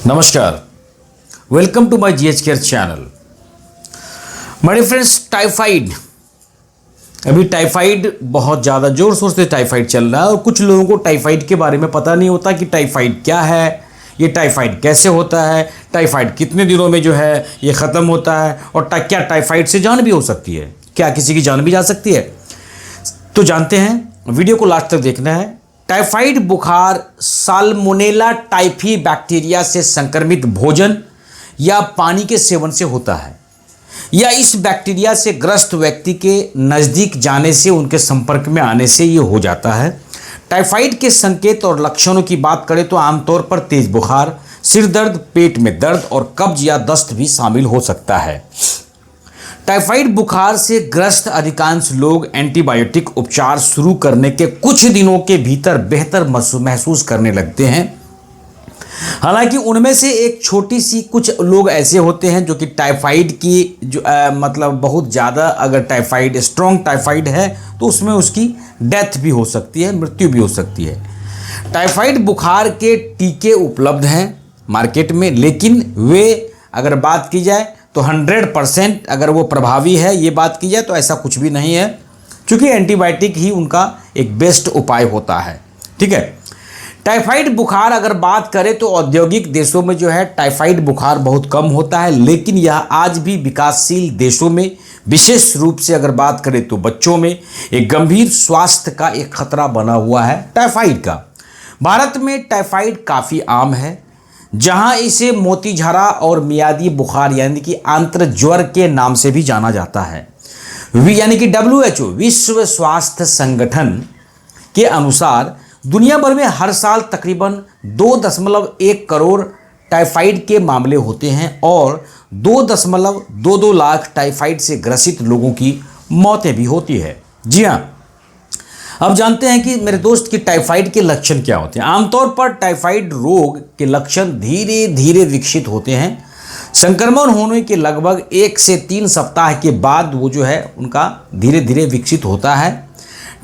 नमस्कार, welcome to my GH care channel. मेरे friends, typhoid, अभी टाइफाइड बहुत ज़्यादा जोर शोर से टाइफाइड चल रहा है और कुछ लोगों को टाइफाइड के बारे में पता नहीं होता कि टाइफाइड क्या है, ये टाइफाइड कैसे होता है, टाइफाइड कितने दिनों में जो है ये ख़त्म होता है और क्या टाइफाइड से जान भी हो सकती है, क्या किसी की जान भी जा सकती है। तो जानते हैं, वीडियो को लास्ट तक देखना है। टाइफाइड बुखार साल्मोनेला टाइफी बैक्टीरिया से संक्रमित भोजन या पानी के सेवन से होता है या इस बैक्टीरिया से ग्रस्त व्यक्ति के नज़दीक जाने से, उनके संपर्क में आने से ये हो जाता है। टाइफाइड के संकेत और लक्षणों की बात करें तो आमतौर पर तेज बुखार, सिर दर्द, पेट में दर्द और कब्ज या दस्त भी शामिल हो सकता है। टाइफाइड बुखार से ग्रस्त अधिकांश लोग एंटीबायोटिक उपचार शुरू करने के कुछ दिनों के भीतर बेहतर महसूस करने लगते हैं। हालांकि उनमें से एक छोटी सी कुछ लोग ऐसे होते हैं जो कि टाइफाइड की मतलब बहुत ज़्यादा, अगर टाइफाइड स्ट्रॉन्ग टाइफाइड है तो उसमें उसकी डेथ भी हो सकती है, मृत्यु भी हो सकती है। टाइफाइड बुखार के टीके उपलब्ध हैं मार्केट में, लेकिन वे अगर बात की जाए तो 100% अगर वो प्रभावी है, ये बात की जाए तो ऐसा कुछ भी नहीं है, क्योंकि एंटीबायोटिक ही उनका एक बेस्ट उपाय होता है। ठीक है। टाइफाइड बुखार अगर बात करें तो औद्योगिक देशों में जो है टाइफाइड बुखार बहुत कम होता है, लेकिन यह आज भी विकासशील देशों में, विशेष रूप से अगर बात करें तो बच्चों में एक गंभीर स्वास्थ्य का एक खतरा बना हुआ है टाइफाइड का। भारत में टाइफाइड काफ़ी आम है, जहां इसे मोतीझरा और मियादी बुखार यानी कि आंत्र ज्वर के नाम से भी जाना जाता है। यानी कि WHO, विश्व स्वास्थ्य संगठन के अनुसार दुनिया भर में हर साल तकरीबन 2.1 करोड़ टाइफाइड के मामले होते हैं और 2.22 लाख टाइफाइड से ग्रसित लोगों की मौतें भी होती है। जी हाँ, अब जानते हैं कि मेरे दोस्त की टाइफाइड के लक्षण क्या होते हैं। आमतौर पर टाइफाइड रोग के लक्षण धीरे धीरे विकसित होते हैं। संक्रमण होने के लगभग 1 से 3 सप्ताह के बाद वो जो है उनका धीरे धीरे विकसित होता है।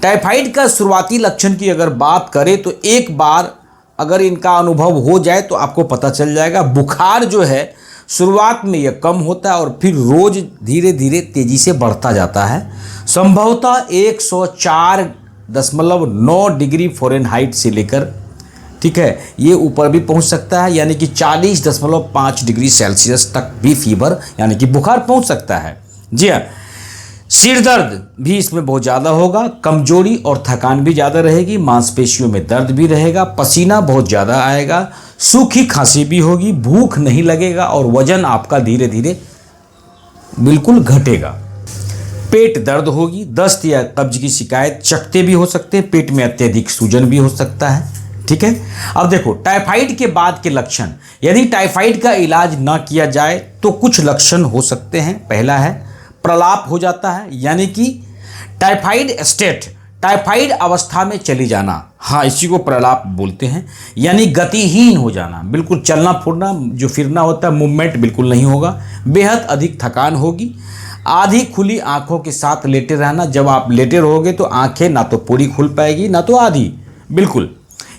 टाइफाइड का शुरुआती लक्षण की अगर बात करें तो एक बार अगर इनका अनुभव हो जाए तो आपको पता चल जाएगा। बुखार जो है शुरुआत में यह कम होता है और फिर रोज धीरे धीरे तेजी से बढ़ता जाता है। संभवतः 104.9 डिग्री फ़ारेनहाइट से लेकर, ठीक है, ये ऊपर भी पहुंच सकता है, यानी कि 40.5 डिग्री सेल्सियस तक भी फीवर यानी कि बुखार पहुंच सकता है। जी हाँ, सिर दर्द भी इसमें बहुत ज़्यादा होगा, कमजोरी और थकान भी ज़्यादा रहेगी, मांसपेशियों में दर्द भी रहेगा, पसीना बहुत ज़्यादा आएगा, सूखी खांसी भी होगी, भूख नहीं लगेगा और वजन आपका धीरे धीरे बिल्कुल घटेगा। पेट दर्द होगी, दस्त या कब्ज की शिकायत, चकत्ते भी हो सकते हैं, पेट में अत्यधिक सूजन भी हो सकता है। ठीक है। अब देखो टाइफाइड के बाद के लक्षण। यदि टाइफाइड का इलाज ना किया जाए तो कुछ लक्षण हो सकते हैं। पहला है प्रलाप हो जाता है, यानी कि टाइफाइड स्टेट, टाइफाइड अवस्था में चली जाना। हाँ, इसी को प्रलाप बोलते हैं, यानी गतिहीन हो जाना, बिल्कुल चलना फूलना जो फिरना होता है, मूवमेंट बिल्कुल नहीं होगा, बेहद अधिक थकान होगी, आधी खुली आंखों के साथ लेटे रहना। जब आप लेटे रहोगे तो आंखें ना तो पूरी खुल पाएगी ना तो आधी, बिल्कुल,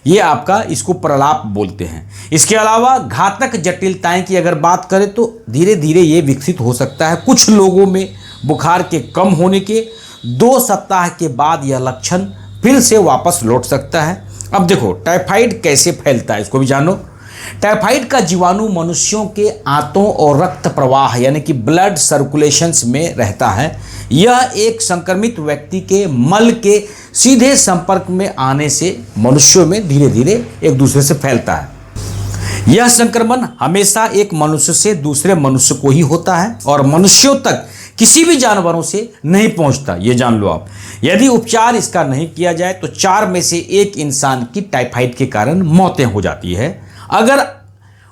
ये आपका, इसको प्रलाप बोलते हैं। इसके अलावा घातक जटिलताएं की अगर बात करें तो धीरे धीरे ये विकसित हो सकता है। कुछ लोगों में बुखार के कम होने के 2 सप्ताह के बाद यह लक्षण फिर से वापस लौट सकता है। अब देखो टाइफाइड कैसे फैलता है, इसको भी जानो। टाइफाइड का जीवाणु मनुष्यों के आंतों और रक्त प्रवाह यानी कि ब्लड सर्कुलेशंस में रहता है। यह एक संक्रमित व्यक्ति के मल के सीधे संपर्क में आने से मनुष्यों में धीरे धीरे एक दूसरे से फैलता है। यह संक्रमण हमेशा एक मनुष्य से दूसरे मनुष्य को ही होता है और मनुष्यों तक किसी भी जानवरों से नहीं पहुंचता, ये जान लो आप। यदि उपचार इसका नहीं किया जाए तो 4 में से 1 इंसान की टाइफाइड के कारण मौतें हो जाती है। अगर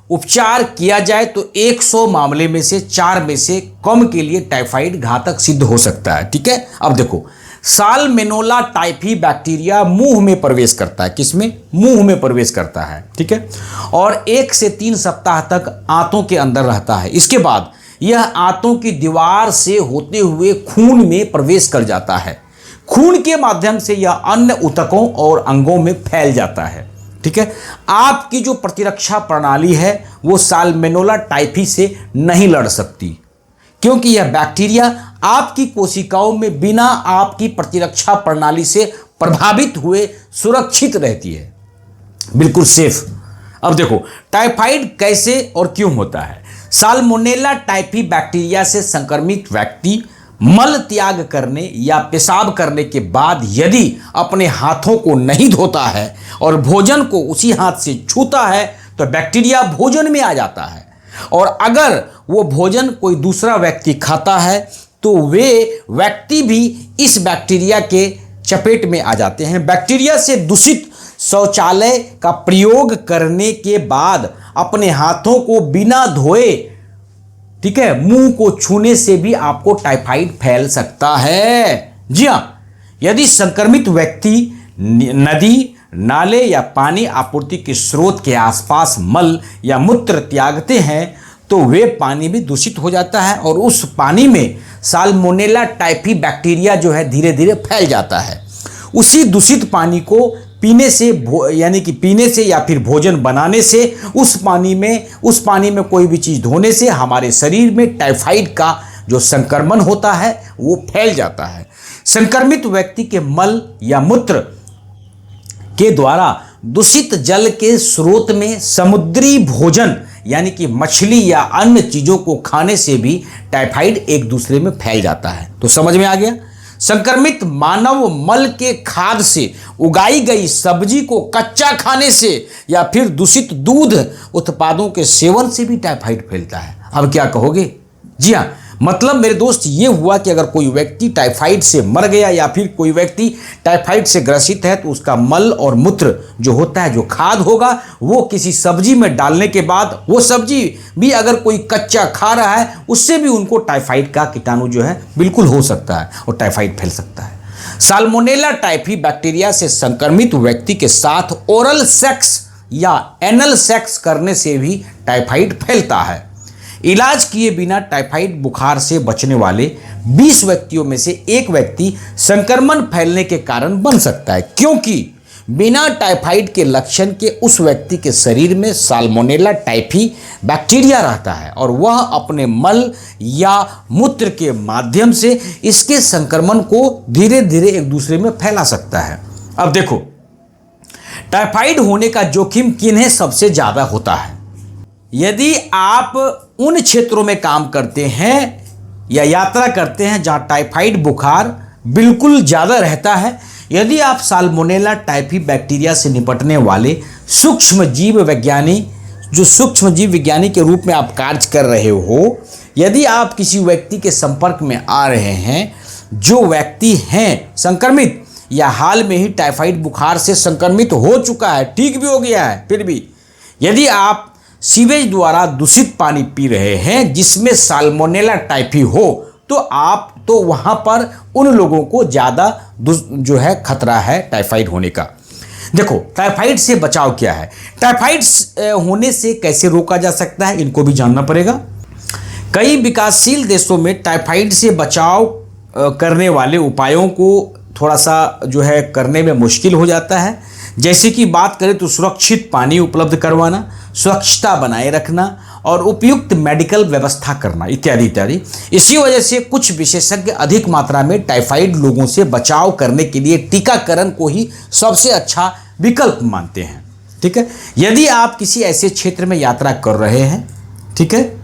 उपचार किया जाए तो 100 मामले में से 4 में से कम के लिए टाइफाइड घातक सिद्ध हो सकता है। ठीक है। अब देखो साल्मोनेला टाइफी बैक्टीरिया मुंह में प्रवेश करता है। किसमें? मुंह में प्रवेश करता है। ठीक है। और 1 से 3 सप्ताह तक आंतों के अंदर रहता है। इसके बाद यह आंतों की दीवार से होते हुए खून में प्रवेश कर जाता है। खून के माध्यम से यह अन्य ऊतकों और अंगों में फैल जाता है। ठीक है, आपकी जो प्रतिरक्षा प्रणाली है वो साल्मोनेला टाइफी से नहीं लड़ सकती, क्योंकि यह बैक्टीरिया आपकी कोशिकाओं में बिना आपकी प्रतिरक्षा प्रणाली से प्रभावित हुए सुरक्षित रहती है, बिल्कुल सेफ। अब देखो टाइफाइड कैसे और क्यों होता है। साल्मोनेला टाइफी बैक्टीरिया से संक्रमित व्यक्ति मल त्याग करने या पेशाब करने के बाद यदि अपने हाथों को नहीं धोता है और भोजन को उसी हाथ से छूता है तो बैक्टीरिया भोजन में आ जाता है, और अगर वो भोजन कोई दूसरा व्यक्ति खाता है तो वे व्यक्ति भी इस बैक्टीरिया के चपेट में आ जाते हैं। बैक्टीरिया से दूषित शौचालय का प्रयोग करने के बाद अपने हाथों को बिना धोए, ठीक है, मुंह को छूने से भी आपको टाइफाइड फैल सकता है। जी हां, यदि संक्रमित व्यक्ति नदी, नाले या पानी आपूर्ति के स्रोत के आसपास मल या मूत्र त्यागते हैं तो वे पानी भी दूषित हो जाता है और उस पानी में साल्मोनेला टाइफी बैक्टीरिया जो है धीरे धीरे फैल जाता है। उसी दूषित पानी को पीने से यानी कि पीने से या फिर भोजन बनाने से, उस पानी में कोई भी चीज़ धोने से हमारे शरीर में टाइफाइड का जो संक्रमण होता है वो फैल जाता है। संक्रमित व्यक्ति के मल या मूत्र के द्वारा दूषित जल के स्रोत में समुद्री भोजन यानी कि मछली या अन्य चीज़ों को खाने से भी टाइफाइड एक दूसरे में फैल जाता है। तो समझ में आ गया। संक्रमित मानव मल के खाद से उगाई गई सब्जी को कच्चा खाने से या फिर दूषित दूध उत्पादों के सेवन से भी टाइफाइड फैलता है। अब क्या कहोगे? जी हाँ, मतलब मेरे दोस्त ये हुआ कि अगर कोई व्यक्ति टाइफाइड से मर गया या फिर कोई व्यक्ति टाइफाइड से ग्रसित है तो उसका मल और मूत्र जो होता है, जो खाद होगा, वो किसी सब्जी में डालने के बाद वो सब्जी भी अगर कोई कच्चा खा रहा है उससे भी उनको टाइफाइड का कीटाणु जो है बिल्कुल हो सकता है और टाइफाइड फैल सकता है। साल्मोनेला टाइफी बैक्टीरिया से संक्रमित व्यक्ति के साथ ओरल सेक्स या एनल सेक्स करने से भी टाइफाइड फैलता है। इलाज किए बिना टाइफाइड बुखार से बचने वाले 20 व्यक्तियों में से एक व्यक्ति संक्रमण फैलने के कारण बन सकता है, क्योंकि बिना टाइफाइड के लक्षण के उस व्यक्ति के शरीर में साल्मोनेला टाइफी बैक्टीरिया रहता है और वह अपने मल या मूत्र के माध्यम से इसके संक्रमण को धीरे धीरे एक दूसरे में फैला सकता है। अब देखो, टाइफाइड होने का जोखिम किन्हें सबसे ज़्यादा होता है? यदि आप उन क्षेत्रों में काम करते हैं या यात्रा करते हैं जहां टाइफाइड बुखार बिल्कुल ज़्यादा रहता है, यदि आप साल्मोनेला टाइफी बैक्टीरिया से निपटने वाले सूक्ष्म जीव विज्ञानी के रूप में आप कार्य कर रहे हो, यदि आप किसी व्यक्ति के संपर्क में आ रहे हैं जो व्यक्ति हैं संक्रमित या हाल में ही टाइफाइड बुखार से संक्रमित हो चुका है, ठीक भी हो गया है, फिर भी यदि आप सीवेज द्वारा दूषित पानी पी रहे हैं जिसमें साल्मोनेला टाइफी हो तो वहां पर उन लोगों को ज़्यादा जो है खतरा है टाइफाइड होने का। देखो, टाइफाइड से बचाव क्या है? टाइफाइड होने से कैसे रोका जा सकता है, इनको भी जानना पड़ेगा। कई विकासशील देशों में टाइफाइड से बचाव करने वाले उपायों को थोड़ा सा जो है करने में मुश्किल हो जाता है। जैसे कि बात करें तो सुरक्षित पानी उपलब्ध करवाना, स्वच्छता बनाए रखना और उपयुक्त मेडिकल व्यवस्था करना इत्यादि इत्यादि। इसी वजह से कुछ विशेषज्ञ अधिक मात्रा में टाइफाइड लोगों से बचाव करने के लिए टीकाकरण को ही सबसे अच्छा विकल्प मानते हैं। ठीक है, यदि आप किसी ऐसे क्षेत्र में यात्रा कर रहे हैं, ठीक है,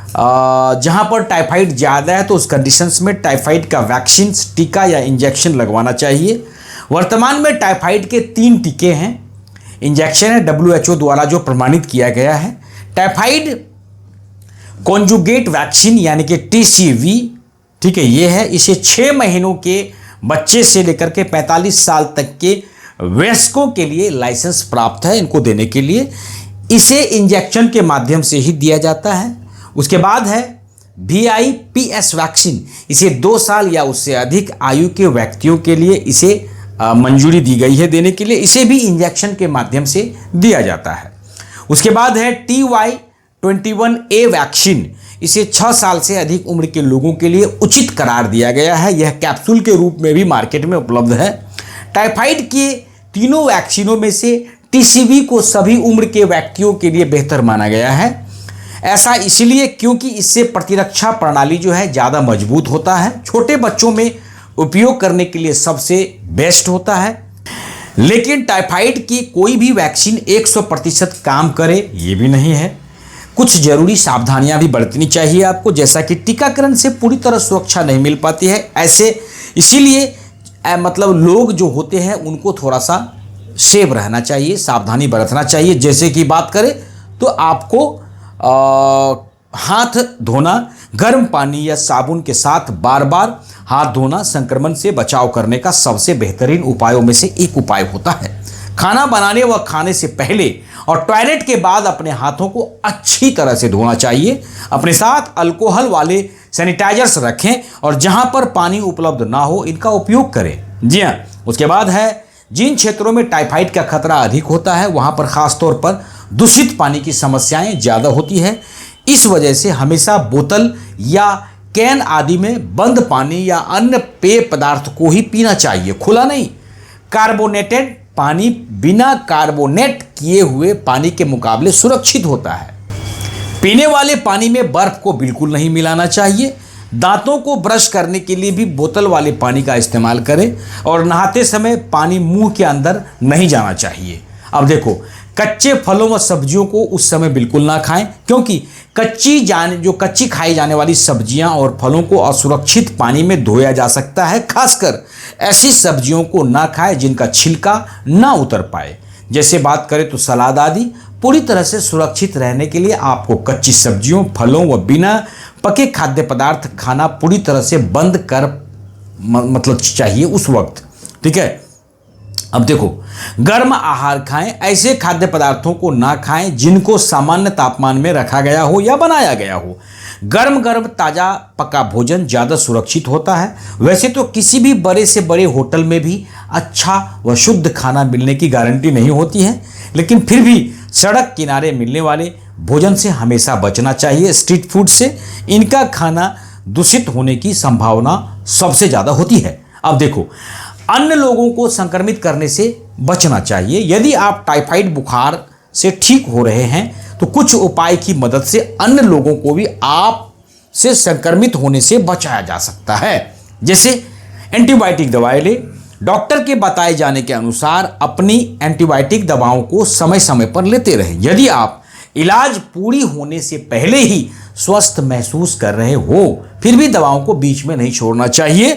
जहां पर टाइफाइड ज़्यादा है तो उस कंडीशंस में टाइफाइड का वैक्सीन, टीका या इंजेक्शन लगवाना चाहिए। वर्तमान में टाइफाइड के 3 टीके हैं, इंजेक्शन है WHO द्वारा जो प्रमाणित किया गया है। टाइफाइड कॉन्जुगेट वैक्सीन यानी कि TCV, ठीक है, ये है। इसे 6 महीनों के बच्चे से लेकर के 45 साल तक के वयस्कों के लिए लाइसेंस प्राप्त है इनको देने के लिए। इसे इंजेक्शन के माध्यम से ही दिया जाता है। उसके बाद है VIPS वैक्सीन, इसे 2 साल या उससे अधिक आयु के व्यक्तियों के लिए इसे मंजूरी दी गई है देने के लिए। इसे भी इंजेक्शन के माध्यम से दिया जाता है। उसके बाद है TY21A वैक्सीन, इसे 6 साल से अधिक उम्र के लोगों के लिए उचित करार दिया गया है। यह कैप्सूल के रूप में भी मार्केट में उपलब्ध है। टाइफाइड के तीनों वैक्सीनों में से टीसीबी को सभी उम्र के व्यक्तियों के लिए बेहतर माना गया है। ऐसा इसलिए क्योंकि इससे प्रतिरक्षा प्रणाली जो है ज़्यादा मजबूत होता है, छोटे बच्चों में उपयोग करने के लिए सबसे बेस्ट होता है। लेकिन टाइफाइड की कोई भी वैक्सीन 100% काम करे ये भी नहीं है। कुछ जरूरी सावधानियां भी बरतनी चाहिए आपको, जैसा कि टीकाकरण से पूरी तरह सुरक्षा नहीं मिल पाती है। इसीलिए मतलब लोग जो होते हैं उनको थोड़ा सा सेव रहना चाहिए, सावधानी बरतना चाहिए। जैसे कि बात करें तो आपको हाथ धोना, गर्म पानी या साबुन के साथ बार बार हाथ धोना संक्रमण से बचाव करने का सबसे बेहतरीन उपायों में से एक उपाय होता है। खाना बनाने व खाने से पहले और टॉयलेट के बाद अपने हाथों को अच्छी तरह से धोना चाहिए। अपने साथ अल्कोहल वाले सैनिटाइजर्स रखें और जहां पर पानी उपलब्ध ना हो इनका उपयोग करें। जी हाँ, उसके बाद है जिन क्षेत्रों में टाइफाइड का खतरा अधिक होता है वहां पर खासतौर पर दूषित पानी की समस्याएं ज़्यादा होती है। इस वजह से हमेशा बोतल या कैन आदि में बंद पानी या अन्य पेय पदार्थ को ही पीना चाहिए, खुला नहीं। कार्बोनेटेड पानी बिना कार्बोनेट किए हुए पानी के मुकाबले सुरक्षित होता है। पीने वाले पानी में बर्फ को बिल्कुल नहीं मिलाना चाहिए। दांतों को ब्रश करने के लिए भी बोतल वाले पानी का इस्तेमाल करें और नहाते समय पानी मुंह के अंदर नहीं जाना चाहिए। अब देखो, कच्चे फलों व सब्जियों को उस समय बिल्कुल ना खाएं, क्योंकि कच्ची खाई जाने वाली सब्जियां और फलों को असुरक्षित पानी में धोया जा सकता है। खासकर ऐसी सब्जियों को ना खाएं जिनका छिलका ना उतर पाए। जैसे बात करें तो सलाद आदि। पूरी तरह से सुरक्षित रहने के लिए आपको कच्ची सब्जियों, फलों व बिना पके खाद्य पदार्थ खाना पूरी तरह से बंद कर मतलब चाहिए उस वक्त, ठीक है। अब देखो, गर्म आहार खाएं। ऐसे खाद्य पदार्थों को ना खाएं जिनको सामान्य तापमान में रखा गया हो या बनाया गया हो। गर्म गर्म ताज़ा पका भोजन ज़्यादा सुरक्षित होता है। वैसे तो किसी भी बड़े से बड़े होटल में भी अच्छा व शुद्ध खाना मिलने की गारंटी नहीं होती है, लेकिन फिर भी सड़क किनारे मिलने वाले भोजन से हमेशा बचना चाहिए। स्ट्रीट फूड से इनका खाना दूषित होने की संभावना सबसे ज़्यादा होती है। अब देखो, अन्य लोगों को संक्रमित करने से बचना चाहिए। यदि आप टाइफाइड बुखार से ठीक हो रहे हैं तो कुछ उपाय की मदद से अन्य लोगों को भी आप से संक्रमित होने से बचाया जा सकता है। जैसे एंटीबायोटिक दवाएं लें। डॉक्टर के बताए जाने के अनुसार अपनी एंटीबायोटिक दवाओं को समय समय पर लेते रहें। यदि आप इलाज पूरी होने से पहले ही स्वस्थ महसूस कर रहे हो फिर भी दवाओं को बीच में नहीं छोड़ना चाहिए,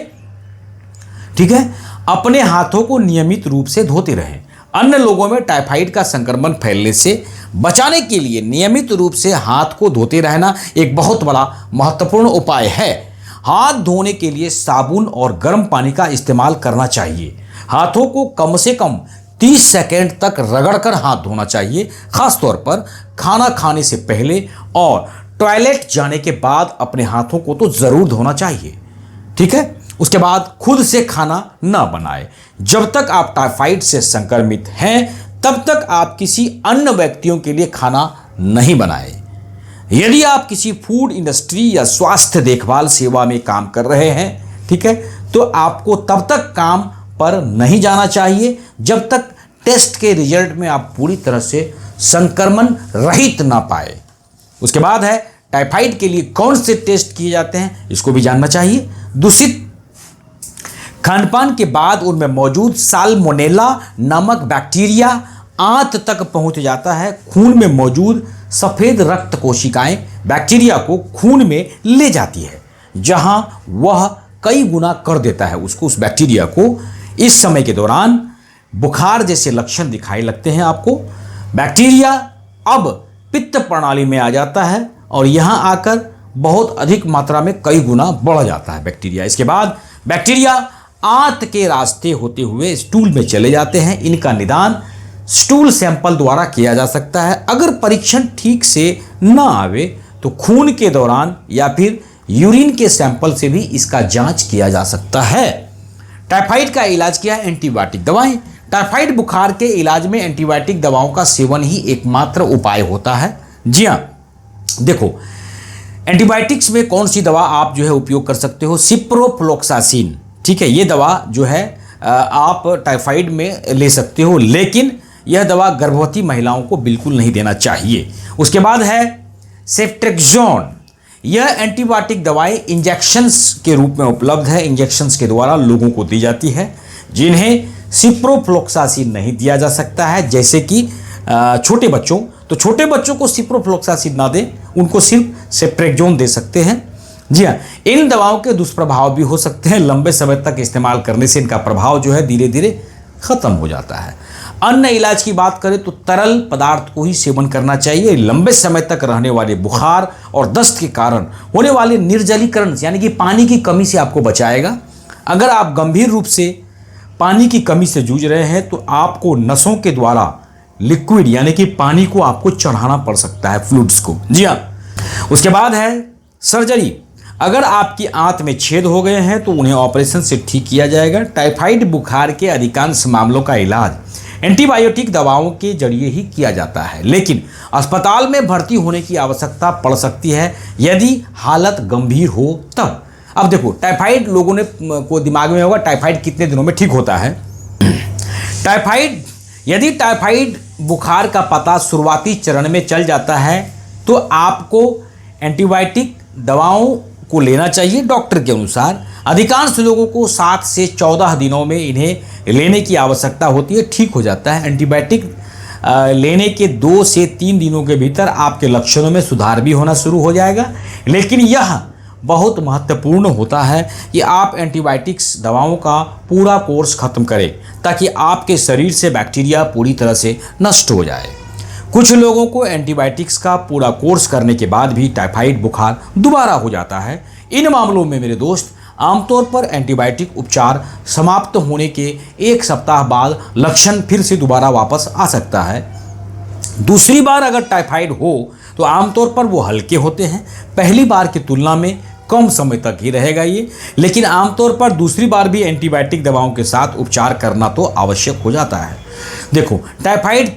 ठीक है। अपने हाथों को नियमित रूप से धोते रहें। अन्य लोगों में टाइफाइड का संक्रमण फैलने से बचाने के लिए नियमित रूप से हाथ को धोते रहना एक बहुत बड़ा महत्वपूर्ण उपाय है। हाथ धोने के लिए साबुन और गर्म पानी का इस्तेमाल करना चाहिए। हाथों को कम से कम 30 सेकेंड तक रगड़कर हाथ धोना चाहिए, खासतौर पर खाना खाने से पहले और टॉयलेट जाने के बाद अपने हाथों को तो जरूर धोना चाहिए, ठीक है। उसके बाद खुद से खाना ना बनाएं। जब तक आप टाइफाइड से संक्रमित हैं तब तक आप किसी अन्य व्यक्तियों के लिए खाना नहीं बनाएं। यदि आप किसी फूड इंडस्ट्री या स्वास्थ्य देखभाल सेवा में काम कर रहे हैं, ठीक है, तो आपको तब तक काम पर नहीं जाना चाहिए जब तक टेस्ट के रिजल्ट में आप पूरी तरह से संक्रमण रहित ना पाए। उसके बाद है टाइफाइड के लिए कौन से टेस्ट किए जाते हैं, इसको भी जानना चाहिए। दूषित खानपान के बाद उनमें मौजूद साल्मोनेला नामक बैक्टीरिया आंत तक पहुंच जाता है। खून में मौजूद सफेद रक्त कोशिकाएं बैक्टीरिया को खून में ले जाती है, जहां वह कई गुना कर देता है उस बैक्टीरिया को। इस समय के दौरान बुखार जैसे लक्षण दिखाई लगते हैं आपको। बैक्टीरिया अब पित्त प्रणाली में आ जाता है और यहां आकर बहुत अधिक मात्रा में कई गुना बढ़ जाता है बैक्टीरिया। इसके बाद बैक्टीरिया आंत के रास्ते होते हुए स्टूल में चले जाते हैं। इनका निदान स्टूल सैंपल द्वारा किया जा सकता है। अगर परीक्षण ठीक से न आवे तो खून के दौरान या फिर यूरिन के सैंपल से भी इसका जांच किया जा सकता है। टाइफाइड का इलाज क्या है? एंटीबायोटिक दवाएं। टाइफाइड बुखार के इलाज में एंटीबायोटिक दवाओं का सेवन ही एकमात्र उपाय होता है। जी हाँ, देखो एंटीबायोटिक्स में कौन सी दवा आप जो है उपयोग कर सकते हो? सिप्रोफ्लोक्सासिन, ठीक है, ये दवा जो है आप टाइफाइड में ले सकते हो, लेकिन यह दवा गर्भवती महिलाओं को बिल्कुल नहीं देना चाहिए। उसके बाद है सेफ्ट्रेक्सोन। यह एंटीबायोटिक दवाएं इंजेक्शंस के रूप में उपलब्ध है, इंजेक्शंस के द्वारा लोगों को दी जाती है, जिन्हें सिप्रोफ्लोक्सासिन नहीं दिया जा सकता है, जैसे कि छोटे बच्चों। तो छोटे बच्चों को सिप्रोफ्लोक्सासिन ना दें, उनको सिर्फ सेफ्ट्रेक्सोन दे सकते हैं। जी हाँ, इन दवाओं के दुष्प्रभाव भी हो सकते हैं, लंबे समय तक इस्तेमाल करने से इनका प्रभाव जो है धीरे धीरे खत्म हो जाता है। अन्य इलाज की बात करें तो तरल पदार्थ को ही सेवन करना चाहिए। लंबे समय तक रहने वाले बुखार और दस्त के कारण होने वाले निर्जलीकरण यानी कि पानी की कमी से आपको बचाएगा। अगर आप गंभीर रूप से पानी की कमी से जूझ रहे हैं तो आपको नसों के द्वारा लिक्विड यानी कि पानी को आपको चढ़ाना पड़ सकता है, फ्लूइड्स को। जी हाँ, उसके बाद है सर्जरी। अगर आपकी आंत में छेद हो गए हैं तो उन्हें ऑपरेशन से ठीक किया जाएगा। टाइफाइड बुखार के अधिकांश मामलों का इलाज एंटीबायोटिक दवाओं के जरिए ही किया जाता है, लेकिन अस्पताल में भर्ती होने की आवश्यकता पड़ सकती है यदि हालत गंभीर हो तब। अब देखो, टाइफाइड लोगों ने को दिमाग में होगा टाइफाइड कितने दिनों में ठीक होता है। यदि टाइफाइड बुखार का पता शुरुआती चरण में चल जाता है तो आपको एंटीबायोटिक दवाओं को लेना चाहिए डॉक्टर के अनुसार। अधिकांश लोगों को 7 से 14 दिनों में इन्हें लेने की आवश्यकता होती है, ठीक हो जाता है। एंटीबायोटिक लेने के 2 से 3 दिनों के भीतर आपके लक्षणों में सुधार भी होना शुरू हो जाएगा, लेकिन यह बहुत महत्वपूर्ण होता है कि आप एंटीबायोटिक्स दवाओं का पूरा कोर्स खत्म करें ताकि आपके शरीर से बैक्टीरिया पूरी तरह से नष्ट हो जाए। कुछ लोगों को एंटीबायोटिक्स का पूरा कोर्स करने के बाद भी टाइफाइड बुखार दोबारा हो जाता है। इन मामलों में मेरे दोस्त आमतौर पर एंटीबायोटिक उपचार समाप्त होने के 1 सप्ताह बाद लक्षण फिर से दोबारा वापस आ सकता है। दूसरी बार अगर टाइफाइड हो तो आमतौर पर वो हल्के होते हैं, पहली बार की तुलना में कम समय तक ही रहेगा ये, लेकिन आमतौर पर दूसरी बार भी एंटीबायोटिक दवाओं के साथ उपचार करना तो आवश्यक हो जाता है। देखो, टाइफाइड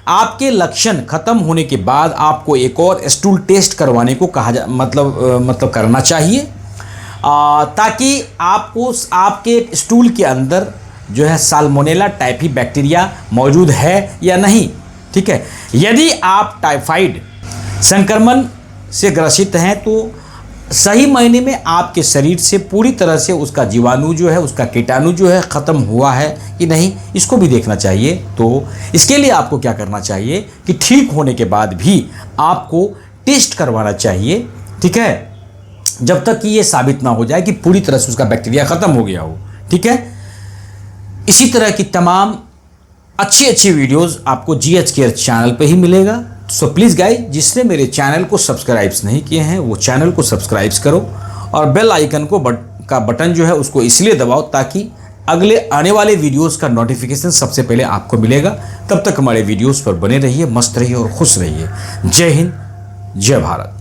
आपके लक्षण खत्म होने के बाद आपको एक और स्टूल टेस्ट करवाने को मतलब करना चाहिए, ताकि आपको आपके स्टूल के अंदर जो है साल्मोनेला टाइफी बैक्टीरिया मौजूद है या नहीं। ठीक है, यदि आप टाइफाइड संक्रमण से ग्रसित हैं तो सही मायने में आपके शरीर से पूरी तरह से उसका जीवाणु जो है, उसका कीटाणु जो है ख़त्म हुआ है कि नहीं, इसको भी देखना चाहिए। तो इसके लिए आपको क्या करना चाहिए कि ठीक होने के बाद भी आपको टेस्ट करवाना चाहिए, ठीक है, जब तक कि ये साबित ना हो जाए कि पूरी तरह से उसका बैक्टीरिया ख़त्म हो गया हो। ठीक है, इसी तरह की तमाम अच्छी वीडियोस आपको जीएच केयर चैनल पे ही मिलेगा। सो प्लीज़ गाइस, जिसने मेरे चैनल को सब्सक्राइब्स नहीं किए हैं वो चैनल को सब्सक्राइब्स करो और बेल आइकन का बटन जो है उसको इसलिए दबाओ ताकि अगले आने वाले वीडियोस का नोटिफिकेशन सबसे पहले आपको मिलेगा। तब तक हमारे वीडियोस पर बने रहिए, मस्त रहिए और खुश रहिए। जय हिंद, जय भारत।